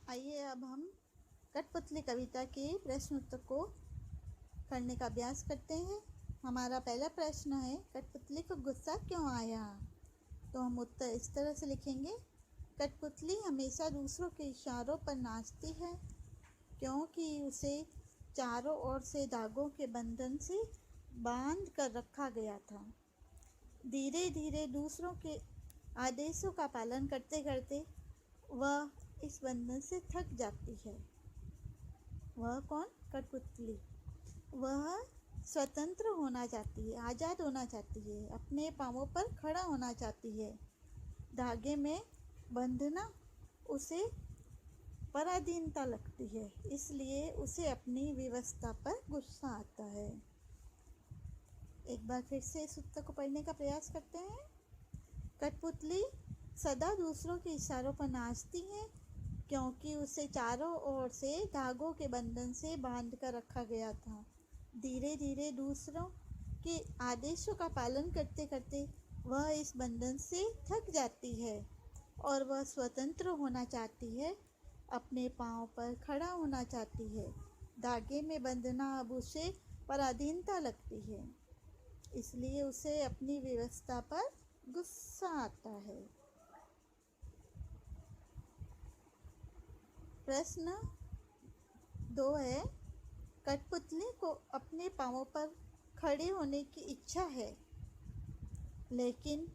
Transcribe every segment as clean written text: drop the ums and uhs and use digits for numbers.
आइए अब हम कठपुतली कविता के प्रश्न उत्तर को करने का अभ्यास करते हैं। हमारा पहला प्रश्न है, कठपुतली को गुस्सा क्यों आया? तो हम उत्तर इस तरह से लिखेंगे। कठपुतली हमेशा दूसरों के इशारों पर नाचती है क्योंकि उसे चारों ओर से धागों के बंधन से बांध कर रखा गया था। धीरे धीरे दूसरों के आदेशों का पालन करते करते वह इस बंधन से थक जाती है। वह कौन? कठपुतली। वह स्वतंत्र होना चाहती है, आज़ाद होना चाहती है, अपने पाँवों पर खड़ा होना चाहती है। धागे में बंधना उसे पराधीनता लगती है, इसलिए उसे अपनी व्यवस्था पर गुस्सा आता है। एक बार फिर से इस उत्तर को पढ़ने का प्रयास करते हैं। कठपुतली सदा दूसरों के इशारों पर नाचती है क्योंकि उसे चारों ओर से धागों के बंधन से बांध कर रखा गया था। धीरे धीरे दूसरों के आदेशों का पालन करते करते वह इस बंधन से थक जाती है और वह स्वतंत्र होना चाहती है, अपने पाँव पर खड़ा होना चाहती है। धागे में बंधना अब उसे पराधीनता लगती है, इसलिए उसे अपनी व्यवस्था पर गुस्सा आता है। प्रश्न 2 है, कठपुतली को अपने पाँवों पर खड़े होने की इच्छा है, लेकिन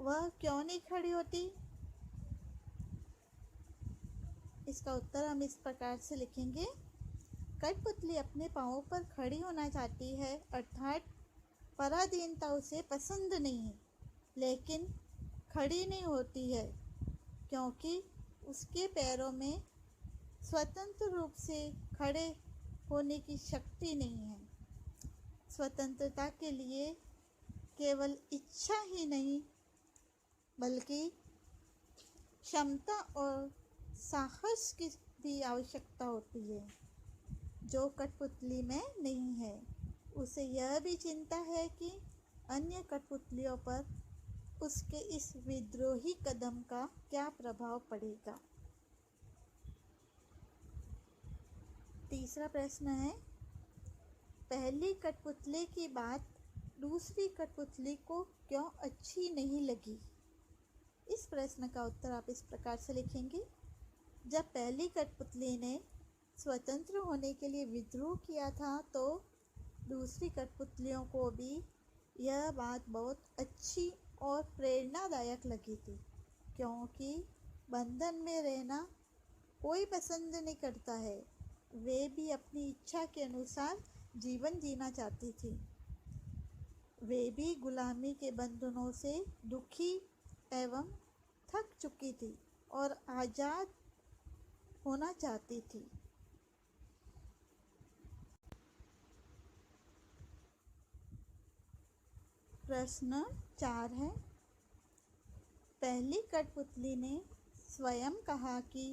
वह क्यों नहीं खड़ी होती? इसका उत्तर हम इस प्रकार से लिखेंगे। कठपुतली अपने पाँवों पर खड़ी होना चाहती है, अर्थात पराधीनता उसे पसंद नहीं है, लेकिन खड़ी नहीं होती है क्योंकि उसके पैरों में स्वतंत्र रूप से खड़े होने की शक्ति नहीं है। स्वतंत्रता के लिए केवल इच्छा ही नहीं बल्कि क्षमता और साहस की भी आवश्यकता होती है, जो कठपुतली में नहीं है। उसे यह भी चिंता है कि अन्य कठपुतलियों पर उसके इस विद्रोही कदम का क्या प्रभाव पड़ेगा। तीसरा प्रश्न है, पहली कठपुतली की बात दूसरी कठपुतली को क्यों अच्छी नहीं लगी? इस प्रश्न का उत्तर आप इस प्रकार से लिखेंगे। जब पहली कठपुतली ने स्वतंत्र होने के लिए विद्रोह किया था तो दूसरी कठपुतलियों को भी यह बात बहुत अच्छी और प्रेरणादायक लगी थी, क्योंकि बंधन में रहना कोई पसंद नहीं करता है। वे भी अपनी इच्छा के अनुसार जीवन जीना चाहती थी। वे भी गुलामी के बंधनों से दुखी एवं थक चुकी थी और आज़ाद होना चाहती थी। प्रश्न 4 है, पहली कठपुतली ने स्वयं कहा कि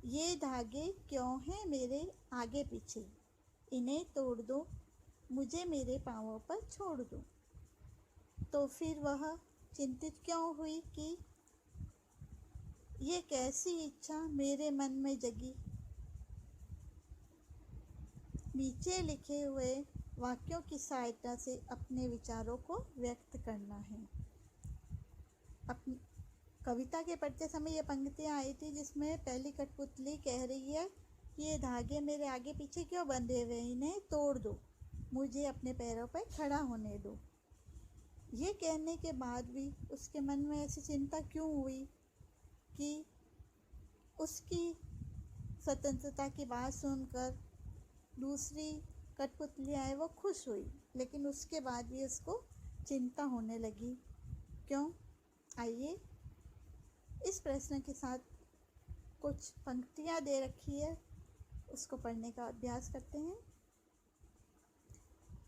ये धागे क्यों हैं मेरे आगे पीछे, इन्हें तोड़ दो, मुझे मेरे पाँवों पर छोड़ दो। तो फिर वह चिंतित क्यों हुई कि ये कैसी इच्छा मेरे मन में जगी? नीचे लिखे हुए वाक्यों की सहायता से अपने विचारों को व्यक्त करना है। अपनी कविता के पढ़ते समय ये पंक्तियाँ आई थी जिसमें पहली कठपुतली कह रही है कि ये धागे मेरे आगे पीछे क्यों बंधे हुए, इन्हें तोड़ दो, मुझे अपने पैरों पर खड़ा होने दो। ये कहने के बाद भी उसके मन में ऐसी चिंता क्यों हुई कि उसकी स्वतंत्रता की बात सुनकर दूसरी कठपुतलियाँ हैं वो खुश हुई, लेकिन उसके बाद भी उसको चिंता होने लगी। क्यों? आइए इस प्रश्न के साथ कुछ पंक्तियाँ दे रखी है, उसको पढ़ने का अभ्यास करते हैं।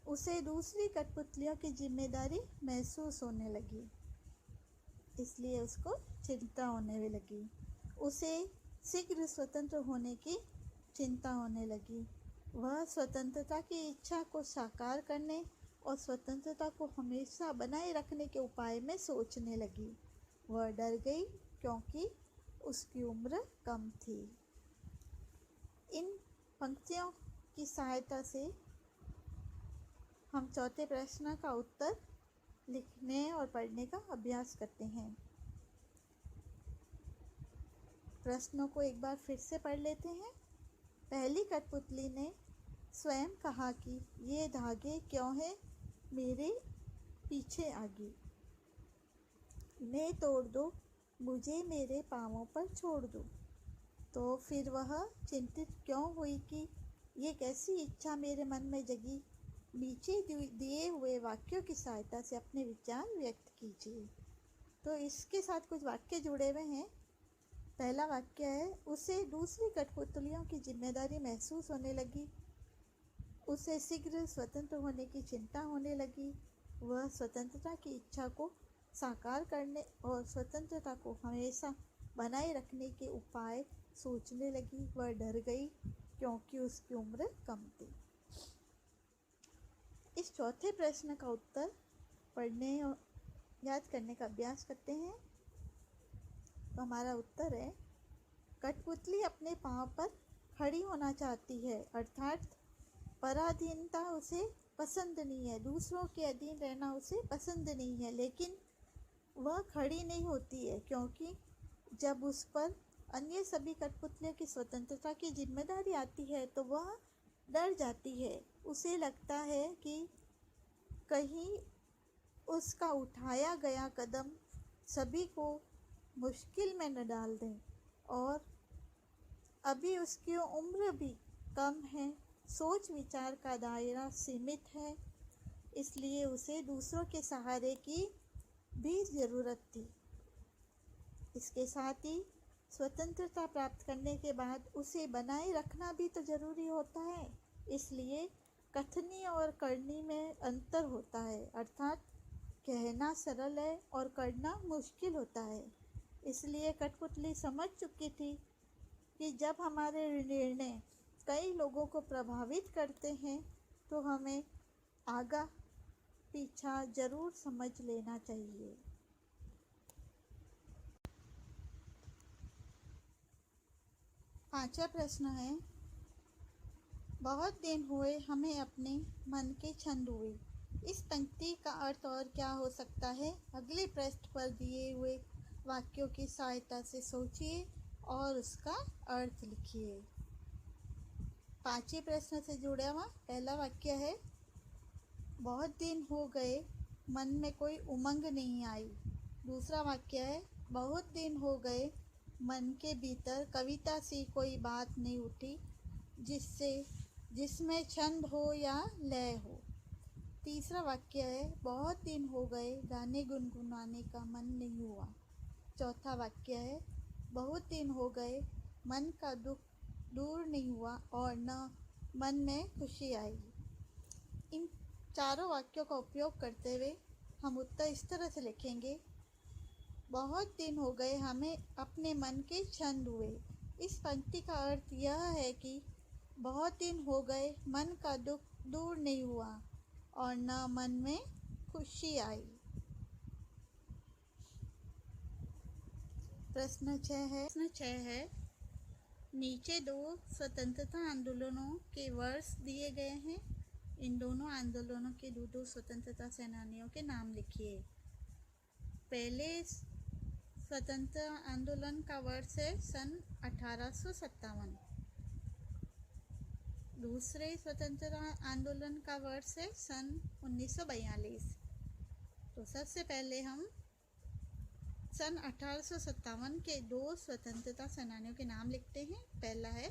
उसे दूसरी कठपुतलियों की जिम्मेदारी महसूस होने लगी, इसलिए उसको चिंता होने लगी। उसे शीघ्र स्वतंत्र होने की चिंता होने लगी। वह स्वतंत्रता की इच्छा को साकार करने और स्वतंत्रता को हमेशा बनाए रखने के उपाय में सोचने लगी। वह डर गई क्योंकि उसकी उम्र कम थी। इन पंक्तियों की सहायता से हम चौथे प्रश्न का उत्तर लिखने और पढ़ने का अभ्यास करते हैं। प्रश्नों को एक बार फिर से पढ़ लेते हैं। पहली कठपुतली ने स्वयं कहा कि ये धागे क्यों हैं मेरे पीछे आगे, मैं तोड़ दो मुझे मेरे पाँवों पर छोड़ दो। तो फिर वह चिंतित क्यों हुई कि ये कैसी इच्छा मेरे मन में जगी। नीचे दिए हुए वाक्यों की सहायता से अपने विचार व्यक्त कीजिए। तो इसके साथ कुछ वाक्य जुड़े हुए हैं। पहला वाक्य है, उसे दूसरी कठपुतलियों की जिम्मेदारी महसूस होने लगी। उसे शीघ्र स्वतंत्र होने की चिंता होने लगी। वह स्वतंत्रता की इच्छा को साकार करने और स्वतंत्रता को हमेशा बनाए रखने के उपाय सोचने लगी। वह डर गई क्योंकि उसकी उम्र कम थी। इस चौथे प्रश्न का उत्तर पढ़ने और याद करने का अभ्यास करते हैं। तो हमारा उत्तर है, कठपुतली अपने पाँव पर खड़ी होना चाहती है, अर्थात पराधीनता उसे पसंद नहीं है, दूसरों के अधीन रहना उसे पसंद नहीं है। लेकिन वह खड़ी नहीं होती है क्योंकि जब उस पर अन्य सभी कठपुतलियों की स्वतंत्रता की जिम्मेदारी आती है तो वह डर जाती है। उसे लगता है कि कहीं उसका उठाया गया कदम सभी को मुश्किल में न डाल दें, और अभी उसकी उम्र भी कम है, सोच विचार का दायरा सीमित है, इसलिए उसे दूसरों के सहारे की भी ज़रूरत थी। इसके साथ ही स्वतंत्रता प्राप्त करने के बाद उसे बनाए रखना भी तो ज़रूरी होता है, इसलिए कथनी और करनी में अंतर होता है, अर्थात कहना सरल है और करना मुश्किल होता है। इसलिए कठपुतली समझ चुकी थी कि जब हमारे निर्णय कई लोगों को प्रभावित करते हैं तो हमें आगा पीछा ज़रूर समझ लेना चाहिए। पांचवा प्रश्न है, बहुत दिन हुए हमें अपने मन के छंद हुए। इस पंक्ति का अर्थ और क्या हो सकता है? अगले पृष्ठ पर दिए हुए वाक्यों की सहायता से सोचिए और उसका अर्थ लिखिए। पांचवें प्रश्न से जुड़ा हुआ पहला वाक्य है, बहुत दिन हो गए मन में कोई उमंग नहीं आई। दूसरा वाक्य है, बहुत दिन हो गए मन के भीतर कविता सी कोई बात नहीं उठी जिसमें छंद हो या लय हो। तीसरा वाक्य है, बहुत दिन हो गए गाने गुनगुनाने का मन नहीं हुआ। चौथा वाक्य है, बहुत दिन हो गए मन का दुख दूर नहीं हुआ और न मन में खुशी आई। इन चारों वाक्यों का उपयोग करते हुए हम उत्तर इस तरह से लिखेंगे, बहुत दिन हो गए हमें अपने मन के छंद हुए। इस पंक्ति का अर्थ यह है कि बहुत दिन हो गए मन का दुख दूर नहीं हुआ और न मन में खुशी आई। प्रश्न 6 है, नीचे दो स्वतंत्रता आंदोलनों के वर्ष दिए गए हैं। इन दोनों आंदोलनों के दो स्वतंत्रता सेनानियों के नाम लिखिए। पहले स्वतंत्रता आंदोलन का वर्ष है सन 1857। दूसरे स्वतंत्रता आंदोलन का वर्ष है सन 1942। तो सबसे पहले हम सन 1857 के दो स्वतंत्रता सेनानियों के नाम लिखते हैं। पहला है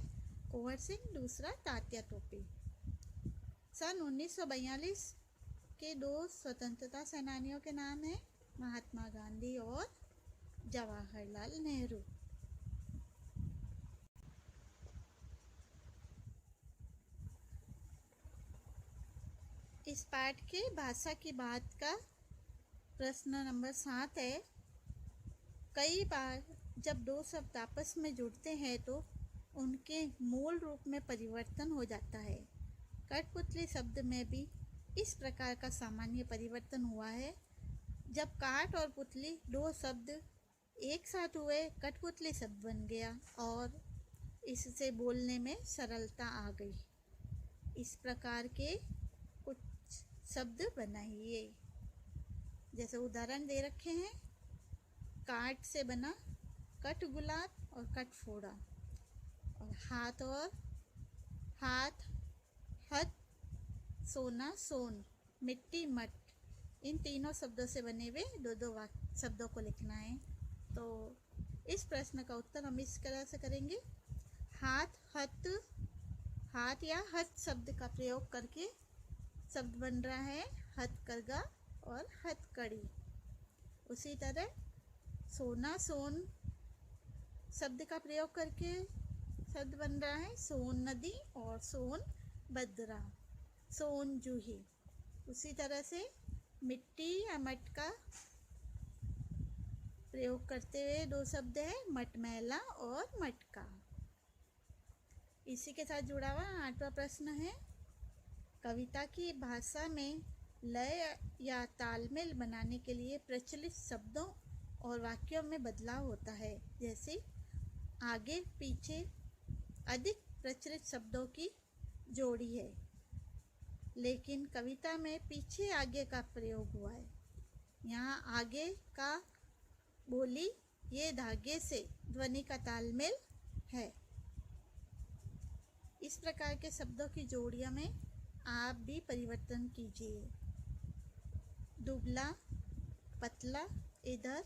कुंवर सिंह, दूसरा तात्या टोपे। सन 1942 के दो स्वतंत्रता सेनानियों के नाम हैं महात्मा गांधी और जवाहरलाल नेहरू। इस पाठ के भाषा की बात का प्रश्न नंबर 7 है, कई बार जब दो शब्द आपस में जुड़ते हैं तो उनके मूल रूप में परिवर्तन हो जाता है। कठपुतली शब्द में भी इस प्रकार का सामान्य परिवर्तन हुआ है। जब काठ और पुतली दो शब्द एक साथ हुए, कठपुतली शब्द बन गया और इससे बोलने में सरलता आ गई। इस प्रकार के कुछ शब्द बनाइए। जैसे उदाहरण दे रखे हैं, काट से बना कट गुलाब और कट फोड़ा, और हाथ हाथ, हथ, सोना सोन, मिट्टी मट, इन तीनों शब्दों से बने हुए दो दो शब्दों को लिखना है। तो इस प्रश्न का उत्तर हम इस तरह से करेंगे। हाथ हथ, हाथ या हथ शब्द का प्रयोग करके शब्द बन रहा है हथकरघा और हथकड़ी। उसी तरह सोना सोन शब्द का प्रयोग करके शब्द बन रहा है सोन नदी और सोन बदरा, सोन जूही। उसी तरह से मिट्टी या मट का प्रयोग करते हुए दो शब्द है मटमैला और मटका। इसी के साथ जुड़ा हुआ 8वां प्रश्न है, कविता की भाषा में लय या तालमेल बनाने के लिए प्रचलित शब्दों और वाक्यों में बदलाव होता है। जैसे आगे पीछे अधिक प्रचलित शब्दों की जोड़ी है, लेकिन कविता में पीछे आगे का प्रयोग हुआ है। यहाँ आगे का बोली ये धागे से ध्वनि का तालमेल है। इस प्रकार के शब्दों की जोड़ियों में आप भी परिवर्तन कीजिए। दुबला पतला, इधर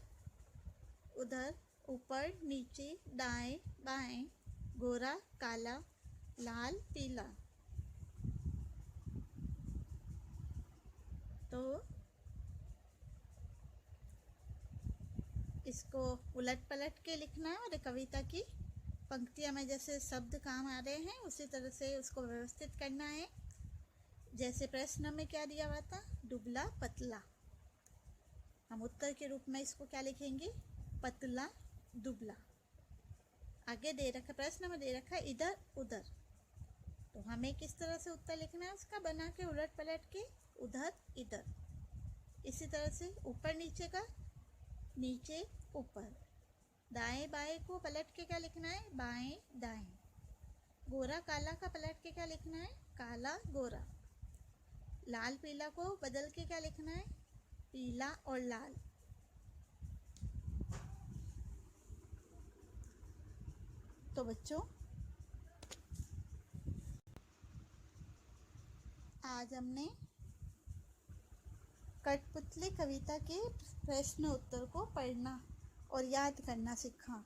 उधर, ऊपर नीचे, दाएं बाएं, गोरा काला, लाल पीला। तो इसको उलट पलट के लिखना है और कविता की पंक्तियाँ में जैसे शब्द काम आ रहे हैं उसी तरह से उसको व्यवस्थित करना है। जैसे प्रश्न में क्या दिया हुआ था, दुबला पतला, हम उत्तर के रूप में इसको क्या लिखेंगे, पतला दुबला। आगे दे रखा, प्रश्न में दे रखा इधर उधर, तो हमें किस तरह से उत्तर लिखना है उसका बना के उलट पलट के उधर इधर। इसी तरह से ऊपर नीचे का नीचे ऊपर, दाएं बाएं को पलट के क्या लिखना है, बाएं दाएं। गोरा काला का पलट के क्या लिखना है, काला गोरा। लाल पीला को बदल के क्या लिखना है, पीला और लाल। तो बच्चों आज हमने कठपुतली कविता के प्रश्न उत्तर को पढ़ना और याद करना सीखा।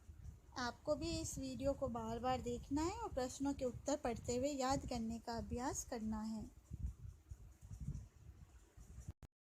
आपको भी इस वीडियो को बार बार देखना है और प्रश्नों के उत्तर पढ़ते हुए याद करने का अभ्यास करना है।